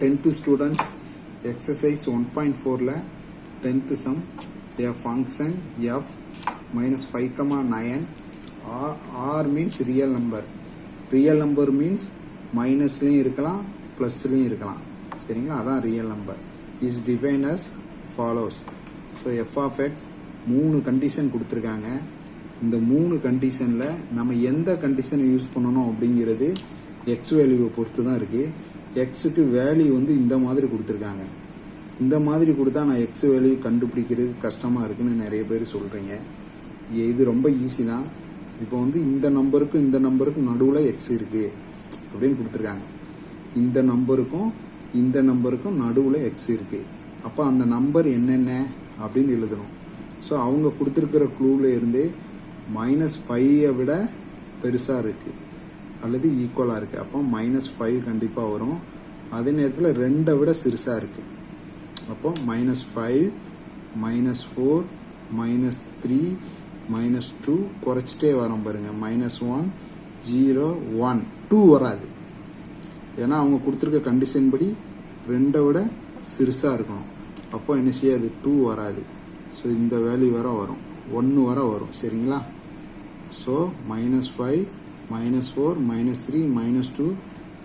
10th students exercise 1.4 la 10th sum a function f minus 5,9 r means real number means minus லையும் இருக்கலாம் plus லையும் இருக்கலாம் சரிங்களா அதான் real number is defined as follows so f of x மூணு condition கொடுத்துருக்காங்க இந்த மூணு கண்டிஷன்ல நம்ம எந்த கண்டிஷனை யூஸ் பண்ணணும் அப்படிங்கிறது x வேல்யூவை பொறுத்து தான் இருக்கு xக்கு வேல்யூ வந்து இந்த மாதிரி கொடுத்துருக்காங்க இந்த மாதிரி கொடுத்தா நான் x வேல்யூ கண்டுபிடிக்கிறது கஷ்டமா இருக்குன்னு நிறைய பேர் சொல்றீங்க இது ரொம்ப ஈஸி தான் இப்போ வந்து இந்த நம்பருக்கும் நடுவுல x இருக்கு அப்படின்னு கொடுத்துருக்காங்க இந்த நம்பருக்கும் நடுவுல x இருக்கு அப்போ அந்த நம்பர் என்னென்ன அப்படின்னு எழுதணும் ஸோ அவங்க கொடுத்துருக்கிற க்ளூல இருந்தே -5 விட பெருசா இருக்கு அல்லது ஈக்குவலா இருக்கு அப்போ -5 கண்டிப்பா வரும் அதே நேரத்தில் 2 விட சிறுசா இருக்கு அப்போ -5 -4 -3 -2 குறைச்சிட்டே வரோம் பாருங்க -1 0 1 2 வராது ஏன்னா அவங்க கொடுத்துருக்க கண்டிஷன் படி 2 விட சிறுசா இருக்கணும் அப்போ என்ன செய்யாது 2 வராது ஸோ இந்த வேல்யூ வர வரும் 1 வர வரும் சரிங்களா ஸோ -5 -4 -3 -2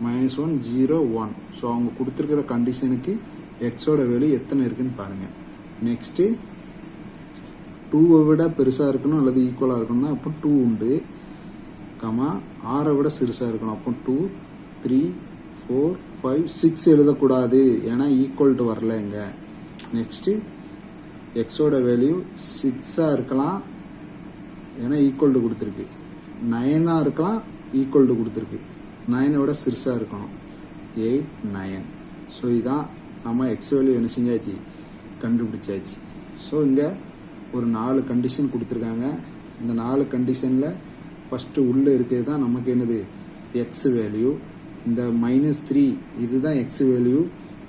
-1 0 1 ஸோ அவங்க கொடுத்துருக்கிற கண்டிஷனுக்கு எக்ஸோட வேல்யூ எத்தனை இருக்குன்னு பாருங்க நெக்ஸ்ட் 2 விட பெருசா இருக்கணும் அல்லது ஈக்குவலா இருக்கணும்னா அப்போ 2 உண்டு கமா 6 விட சிறுசா இருக்கணும் அப்போ 2 3 4 5 6 எழுதக்கூடாது ஏன்னா ஈக்குவல் டு வரல இங்க நெக்ஸ்ட் எக்ஸோட வேல்யூ 6 இருக்கலாம் ஏன்னா ஈக்குவல் டு கொடுத்துருக்கு 9 இருக்கலாம் ஈக்குவல் டு கொடுத்துருக்கு 9 விட சிறுசா இருக்கணும் 8 9 ஸோ இதான் நம்ம எக்ஸ் வேல்யூ என்ன செஞ்சாச்சு கண்டுபிடிச்சாச்சு ஸோ இங்கே ஒரு 4 கண்டிஷன் கொடுத்துருக்காங்க இந்த 4 கண்டிஷனில் ஃபஸ்ட்டு உள்ளே இருக்கிறது தான் நமக்கு என்னது எக்ஸ் வேல்யூ இந்த -3 இதுதான் எக்ஸ் வேல்யூ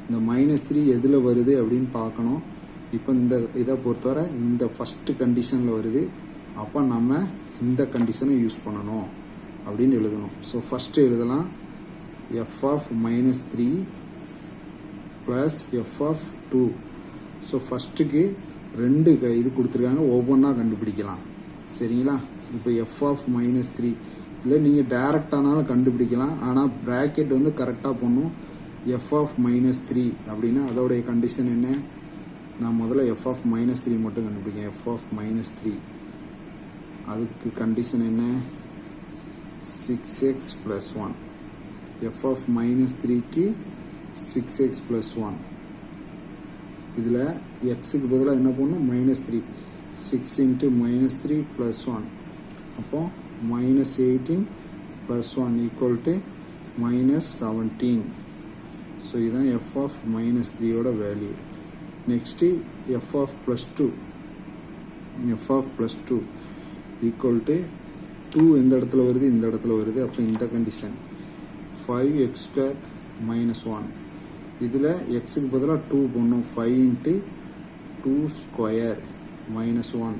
இந்த -3 எதில் வருது அப்படின்னு பார்க்கணும் இப்போ இந்த இதை பொறுத்தவரை இந்த ஃபஸ்ட்டு கண்டிஷனில் வருது அப்போ நம்ம இந்த கண்டிஷனை யூஸ் பண்ணணும் அப்படின்னு எழுதணும் ஸோ ஃபஸ்ட்டு எழுதலாம் f of -3 plus f of 2 so ஃபஸ்ட்டுக்கு 2 இது கொடுத்துருக்காங்க ஒவ்வொன்றா கண்டுபிடிக்கலாம் சரிங்களா இப்போ f of -3 இல்லை நீங்கள் டைரக்டானாலும் கண்டுபிடிக்கலாம் ஆனால் ப்ராக்கெட் வந்து கரெக்டாக பண்ணும் f of -3 அப்படின்னா அதோடைய கண்டிஷன் என்ன நான் முதல்ல f of -3 மட்டும் கண்டுபிடிக்கேன் f of -3 அதுக்கு கண்டிஷன் என்ன 6x plus 1 f of -3க்கு 6x plus 1 இதில் xக்கு பதிலாக என்ன பண்ணும் -3 6 into -3 plus 1 அப்போ -18 plus 1 equal to -17 ஸோ இதுதான் f of -3 ஓட value next f of +2 equal to 2 இந்த இடத்துல வருது அப்போ இந்த கண்டிஷன் 5x² -1 இதில் xக்கு பதிலாக 2 போடணும் 5 into 2 ஸ்கொயர் -1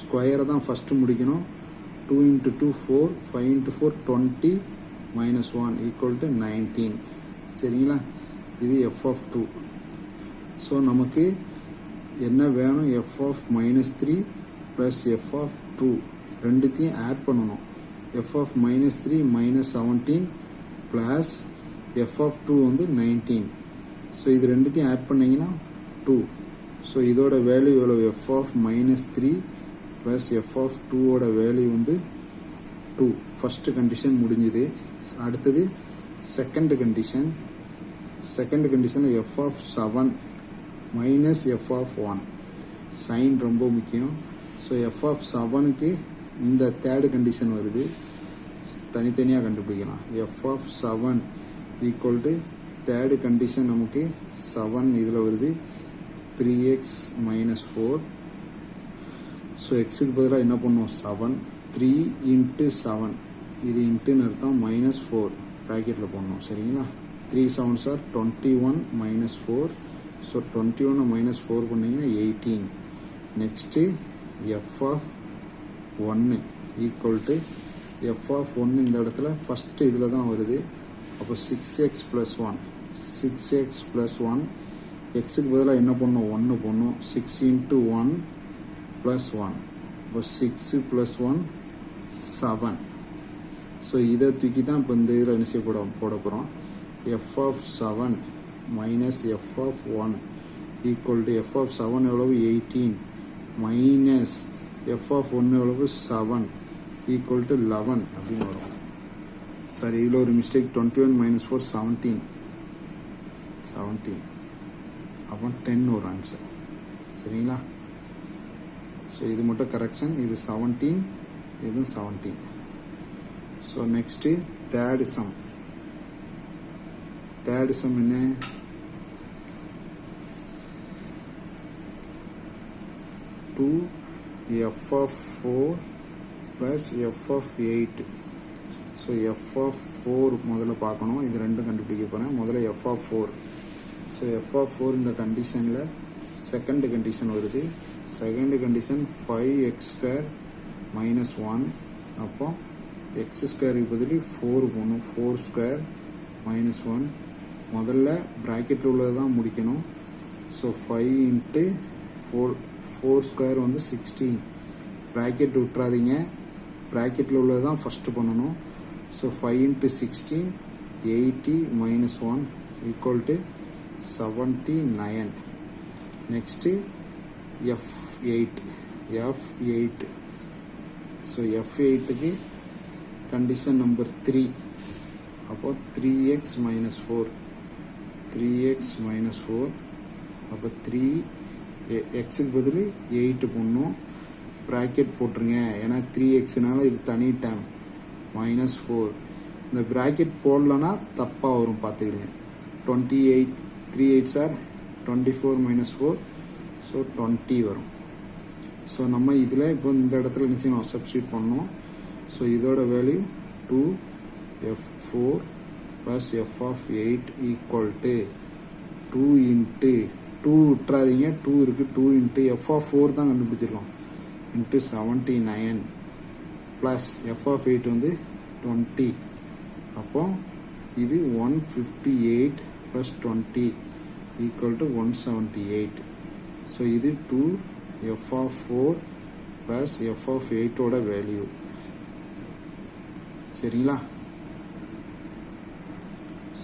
ஸ்கொயரை தான் ஃபஸ்ட்டு முடிக்கணும் 2 into 2 4 5 into 4 20 -1 equal to 19 சரிங்களா இது f of 2 ஸோ நமக்கு என்ன வேணும் f of -3 plus f of 2 ரெண்டுத்தையும் ஆட் பண்ணணும் f of -3 -17 plus f of 2 வந்து 19 ஸோ இது ரெண்டுத்தையும் ஆட் பண்ணிங்கன்னா 2 ஸோ இதோட வேல்யூ எவ்வளோ f of -3 plus f of 2 ஓட வேல்யூ வந்து 2 ஃபஸ்ட்டு கண்டிஷன் முடிஞ்சுது அடுத்தது செகண்ட் கண்டிஷனில் f of 7 minus f of 1 sign ரொம்ப முக்கியம் ஸோ f of 7க்கு இந்த தேர்டு கண்டிஷன் வருது தனித்தனியாக கண்டுபிடிக்கலாம் f of 7 equal to third condition நமக்கு 7 இதில் வருது 3x -4 ஸோ எக்ஸுக்கு பதிலாக என்ன பண்ணும் 7 3 into 7 இது இன்ட்டுன்னு அர்த்தம் -4 ப்ராக்கெட்டில் போடணும் சரிங்களா 3 7s are 21 -4 ஸோ 21 -4 பண்ணிங்கன்னா 18 next f of 1 equal to f of 1 இந்த இடத்துல ஃபஸ்ட்டு இதில் தான் வருது அப்போ 6x plus 1 6x plus 1 எக்ஸுக்கு பதிலாக என்ன பண்ணும் 1 பண்ணும் 6 into 1 plus 1 இப்போ 6 plus 1 7 ஸோ இதை தூக்கி தான் இப்போ இந்த இதில் என்ன செய்ய போட போகிறோம் f of 7 minus f of 1 equal to f of 7 எவ்வளவு 18 minus f of 1 எவ்வளவு 7 equal to 11 அப்படின்னு வரும். சரி இதில் ஒரு மிஸ்டேக் 21 minus 4 17 அப்போ 10 ஒரு ஆன்சர் சரிங்களா. ஸோ இது மட்டும் கரெக்ஷன், இது 17 இதுவும் 17. ஸோ நெக்ஸ்ட்டு தேர்டு சம் என்ன 2f of 4 plus f of 8. So f of 4 முதல்ல பார்க்கணும், இது ரெண்டும் கண்டுபிடிக்க போகிறேன். முதல்ல f of 4. So f of 4 இந்த கண்டிஷனில் செகண்ட் கண்டிஷன் வருது. Second condition 5x square minus 1 அப்போ x ஸ்கொயருக்கு பதில் 4 போகணும் 4 ஸ்கொயர் minus 1 முதல்ல ப்ராக்கெட்டில் உள்ளது தான் முடிக்கணும். ஸோ 5 into 4 ஸ்கொயர் வந்து 16 ப்ராக்கெட் விட்டுறாதீங்க, ப்ராக்கெட்டில் உள்ளது தான் ஃபஸ்ட்டு பண்ணணும். So 5 into 16 80 minus 1 equal to 79. Next F8. So F8க்கு கண்டிஷன் நம்பர் 3 அப்போ 3x minus 4 அப்போ 3 எக்ஸுக்கு பதில் 8 போடணும், ப்ராக்கெட் போட்டுருங்க ஏன்னா 3xனால இது தனி டேம் minus 4. இந்த ப்ராக்கெட் போடலன்னா தப்பாக வரும் பார்த்துக்கிடுங்க. 28 3 8s are 24 minus 4 ஸோ 20 வரும். ஸோ நம்ம இதில் இப்போ இந்த இடத்துல என்ன செய்யணும் சப்ஸ்டியூட் பண்ணணும். ஸோ இதோட value 2f4 plus f of 8 equal to 2 into 2 விட்டுறாதீங்க 2 இருக்குது 2 into f of 4 தான் கண்டுபிடிச்சிருக்கோம் into 79 plus f of 8 வந்து 20 அப்போ இது 158 plus 20 equal to 178. ஸோ இது 2f of 4 plus f of 8 ஓட வேல்யூ சரிங்களா.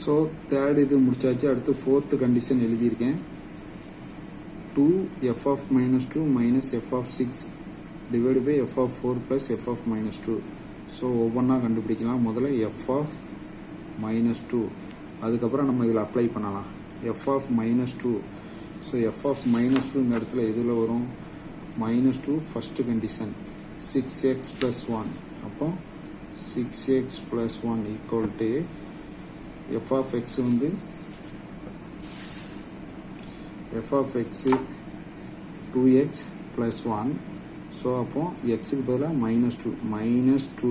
ஸோ தேர்ட் இது முடிச்சாச்சு. அடுத்து ஃபோர்த்து கண்டிஷன் எழுதியிருக்கேன் 2f of minus 2 minus f of 6 divided by f of 4 plus f of minus 2. So ஒவ்வொன்றா கண்டுபிடிக்கலாம். முதல்ல f of minus 2 அதுக்கப்புறம் நம்ம இதில் அப்ளை பண்ணலாம் f of minus 2. So f of minus 2 இந்த இடத்துல எதில் வரும் minus 2 first condition 6x plus 1 அப்போ 6x plus 1 equal to f of x வந்து f of x 2x plus 1. So அப்போ எக்ஸுக்கு பதிலாக -2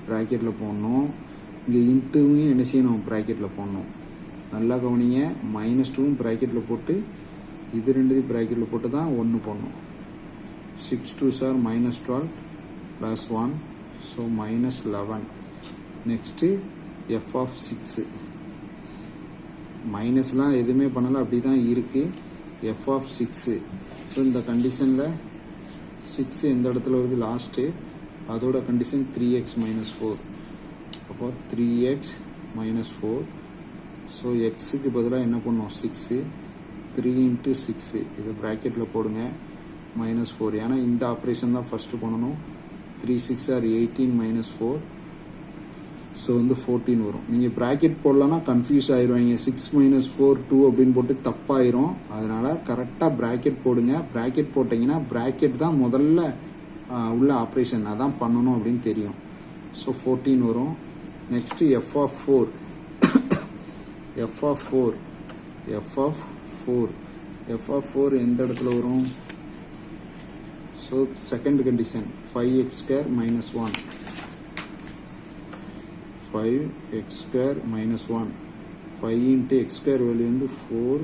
ப்ராக்கெட்டில் போடணும். இங்கே இன்ட்டுவையும் என்ன செய்யணும் ப்ராக்கெட்டில் போடணும். நல்லா கவனிங்க, -2 ப்ராக்கெட்டில் போட்டு இது ரெண்டுத்தையும் ப்ராக்கெட்டில் போட்டு தான் 1 போடணும். 6 2s are -12 plus 1 so -11. Next f of 6 மைனஸ்லாம் எதுவுமே பண்ணலை அப்படி தான் இருக்குது. f of 6 ஸோ இந்த கண்டிஷனில் 6 எந்த இடத்துல வருது லாஸ்ட்டு, அதோட கண்டிஷன் 3x minus 4 அப்போ 3x minus 4. ஸோ எக்ஸுக்கு பதிலாக என்ன பண்ணோம் 6 3 into 6 இது ப்ராக்கெட்டில் போடுங்க -4 ஏன்னா இந்த ஆப்ரேஷன் தான் ஃபஸ்ட்டு பண்ணணும். 3 6 are 18 minus 4 ஸோ வந்து 14 வரும். நீங்கள் ப்ராக்கெட் போடலன்னா கன்ஃபியூஸ் ஆயிடுவாங்க. 6 minus 4 2 அப்படின்னு போட்டு தப்பாயிரும். அதனால் கரெக்டாக ப்ராக்கெட் போடுங்க. ப்ராக்கெட் போட்டிங்கன்னா ப்ராக்கெட் தான் முதல்ல உள்ள ஆப்ரேஷன் அதான் பண்ணணும் அப்படின்னு தெரியும். ஸோ 14 வரும். Next f of 4 f of 4 எந்த இடத்துல வரும். So second condition 5x square minus 1 5x square minus 1 5 into x square value வந்து 4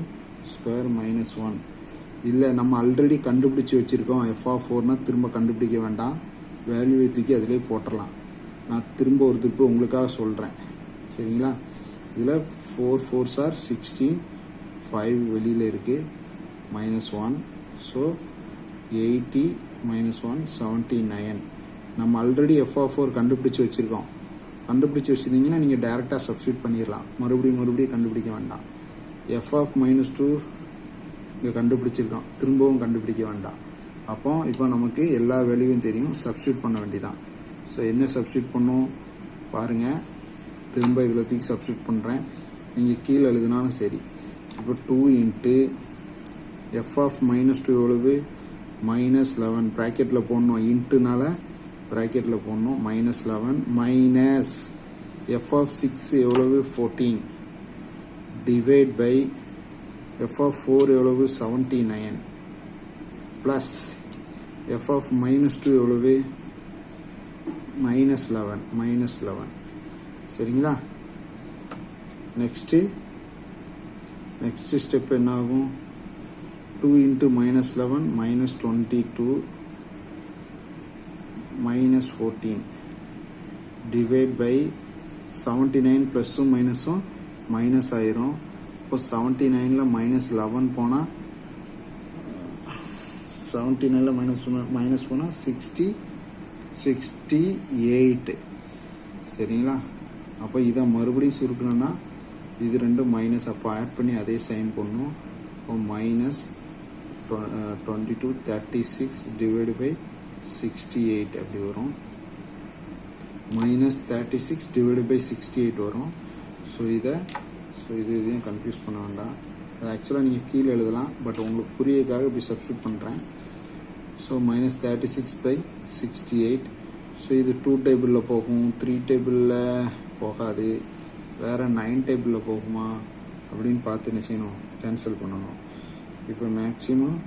square minus 1. இல்லை நம்ம ஆல்ரெடி கண்டுபிடிச்சி வச்சுருக்கோம் f of 4னா திரும்ப கண்டுபிடிக்க வேண்டாம், வேல்யூவை தூக்கி அதிலே போட்டுடலாம். நான் திரும்ப ஒரு திருப்பு உங்களுக்காக சொல்கிறேன் சரிங்களா. இதில் 4 4s are 16, 5 வெளியில் இருக்குது, -1. ஸோ 80 -1 79. நம்ம ஆல்ரெடி f(4) கண்டுபிடிச்சி வச்சுருக்கோம். கண்டுபிடிச்சி வச்சுருந்தீங்கன்னா நீங்கள் டேரெக்டாக சப்ஸ்டியூட் பண்ணிடலாம். மறுபடியும் கண்டுபிடிக்க வேண்டாம். f(-2) இங்கே கண்டுபிடிச்சிருக்கோம், திரும்பவும் கண்டுபிடிக்க வேண்டாம். இப்போ நமக்கு எல்லா வேல்யூவும் தெரியும், சப்ஸ்டியூட் பண்ண வேண்டியதான். ஸோ என்ன சப்ஸ்டியூட் பண்ணும் பாருங்கள், திரும்ப இதில் தூக்கி சப்ஸ்டியூட் பண்ணுறேன், நீங்கள் கீழே எழுதுனாலும் சரி. இப்போ 2 இன்ட்டு f(-2) எவ்வளவு, -11 ப்ராக்கெட்டில் போடணும், இன்ட்டுனால ப்ராக்கெட்டில் போடணும், -11 மைனஸ் f(6) எவ்வளவு 14 டிவைட் பை f(4) எவ்வளவு 79 ப்ளஸ் f(-2) எவ்வளவு -11 சரிங்களா. நெக்ஸ்ட்டு ஸ்டெப் என்ன ஆகும், 2 இன்ட்டு -11 -22 -14 டிவைட் பை 79 ப்ளஸ்ஸும் மைனஸும் மைனஸ் ஆயிரும். இப்போ 79ல் -11 போனால் 79ல் மைனஸ் போனால் 68 சரிங்களா. அப்போ இதை மறுபடியும் சுருக்கணும்னா இது ரெண்டும் மைனஸ், அப்போ ஆட் பண்ணி அதே சைன் பண்ணணும். இப்போ -22 36 டிவைடு பை 68 அப்படி வரும், -36 டிவைடு பை 68 வரும். ஸோ இதையும் கன்ஃபியூஸ் பண்ண வேண்டாம். அது ஆக்சுவலாக நீங்கள் கீழே எழுதலாம், பட் உங்களுக்கு புரியக்காக இப்படி சப்ஸ்டியூட் பண்ணுறேன். So -36 by 68. ஸோ இது 2 டேபிளில் போகும், 3 டேபிளில் போகாது, வேறு 9 டேபிளில் போகுமா அப்படின்னு பார்த்து என்ன செய்யணும், கேன்சல் பண்ணணும். இப்போ மேக்ஸிமம்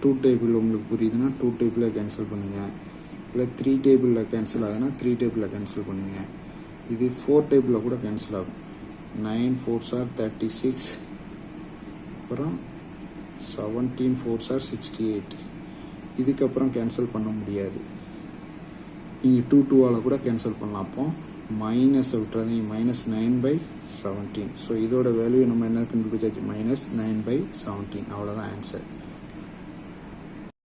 2 டேபிள் உங்களுக்கு புரியுதுன்னா 2 டேபிளில் கேன்சல் பண்ணுங்கள், இல்லை 3 டேபிளில் கேன்சல் ஆகுதுன்னா 3 டேபிளில் கேன்சல் பண்ணுங்கள். இது 4 டேபிளில் கூட கேன்சல் ஆகும். 9 4s are 36, அப்புறம் 17 4s are 68. இதுக்கப்புறம் கேன்சல் பண்ண முடியாது, நீங்கள் 2 கூட கேன்சல் பண்ணலாம். அப்போ மைனஸை விட்டுறாதீங்க, -9/17. ஸோ இதோட வேல்யூ நம்ம என்ன கண்டுபிடிச்சாச்சு, -9/17. அவ்வளோதான் ஆன்சர்.